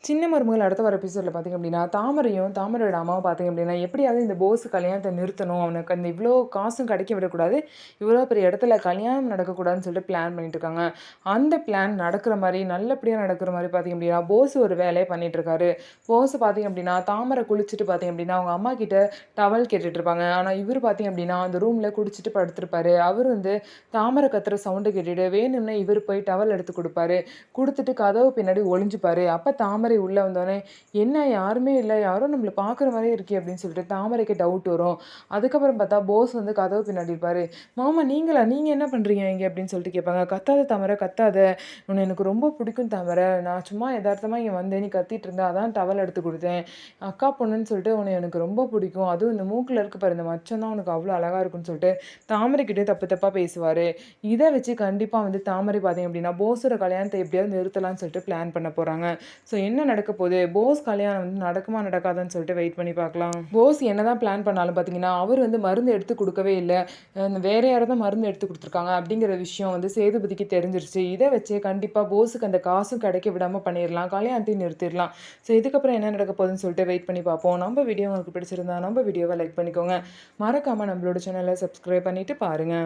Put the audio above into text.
சின்ன மருமகள் அடுத்த வர எபிசோட்ல பார்த்தீங்க அப்படின்னா, தாமரையும், தாமரையோட அம்மாவும் பார்த்தீங்க அப்படின்னா, எப்படியாவது இந்த போஸ் கல்யாணத்த நிறுத்தணும். அவனுக்கு அந்த இவ்ளோ காசும் கிடைக்க விடக்கூடாது. இவ்வளோ பெரிய இடத்துல கல்யாணம் நடக்கக்கூடாதுன்னு சொல்லிட்டு பிளான் பண்ணிட்டு இருக்காங்க. அந்த பிளான் நடக்கிற மாரி, நல்லபடியா நடக்கிற மாரி பார்த்தீங்க அப்படின்னா, போஸ் ஒரு வேலைய பண்ணிட்டு இருக்காரு. போஸ் பார்த்தீங்க அப்படின்னா, தாமரை குளிச்சுட்டு பார்த்தீங்க அப்படின்னா, அவங்க அம்மா கிட்ட டவல் கேட்டுட்டு இருப்பாங்க. ஆனா, இவரு பார்த்தீங்க அப்படின்னா, அந்த ரூம்ல குடிச்சிட்டு படுத்திருப்பாரு. அவரு வந்து தாமரை கத்துற சவுண்ட கேட்டுட்டு வேணும்னே இவரு போய் டவல் எடுத்து குடுப்பாரு. குடுத்துட்டு கதவு பின்னாடி ஒளிஞ்சுப்பாரு. அப்ப தாமரை உள்ள வந்தோனே, "என்ன யாருமே இல்ல. யாரோ நம்மள பார்க்குற மாரியே இருக்கே!" அப்படின்னு சொல்லிட்டு தாமரைக்கு டவுட் வரும். அதுக்கப்புறம் பார்த்தா போஸ் வந்து கதவு பின்னாடி இருப்பாரு. "மாமா நீங்களா? நீங்க என்ன பண்றீங்க இங்க?" அப்படின்னு சொல்லிட்டு கேட்பாங்க. "கத்தாத தாமரை கத்தாத. உன்ன எனக்கு ரொம்ப பிடிக்கும் தாமரை. நான் சும்மா எதார்த்தமா இங்க வந்தேன். நீ கத்திட்டு இருந்த. அதான் டவல் எடுத்து குடுத்தேன். அக்கா பொண்ணுன்னு சொல்லிட்டு உன்ன எனக்கு ரொம்ப பிடிக்கும். அதுவும் இந்த மூக்குல இருக்கு பாரு, இந்த மச்சம் தான் உனக்கு அவ்ளோ அழகா இருக்குன்னு" சொல்லிட்டு தாமரைக்கிட்டயே தப்பு தப்பா பேசுவாரு. இத வச்சு கண்டிப்பா வந்து தாமரை பார்த்தீங்க அப்படின்னா, போஸோட கல்யாணத்த எப்படியாவது நிறுத்தலாம்னு சொல்லிட்டு பிளான் பண்ண போறாங்க. ஸோ என்ன நடக்க போகுது? போஸ் கல்யாணம் வந்து நடக்குமா, நடக்காதான்னு சொல்லிட்டு வெயிட் பண்ணி பார்க்கலாம். போஸ் என்னதான் பிளான் பண்ணாலும் பார்த்தீங்கன்னா, அவர் வந்து மருந்து எடுத்து குடுக்கவே இல்ல. வேற யாரோ தான் மருந்து எடுத்து குடுத்துருக்காங்க அப்படிங்கிற விஷயம் வந்து சேதுபதிக்கு தெரிஞ்சிருச்சு. இத வச்சு கண்டிப்பா போஸுக்கு அந்த காசும் கிடைக்க விடாம பண்ணிறலாம். கல்யாணத்தையும் நிறுத்திறலாம். ஸோ இதுக்கப்புறம் என்ன நடக்க போகுதுன்னு சொல்லிட்டு வெயிட் பண்ணி பார்ப்போம். நம்ம வீடியோ உங்களுக்கு பிடிச்சிருந்தா நம்ம வீடியோவ லைக் பண்ணிக்கோங்க. மறக்காம நம்மளோட சேனல சப்ஸ்கிரைப் பண்ணிட்டு பாருங்க.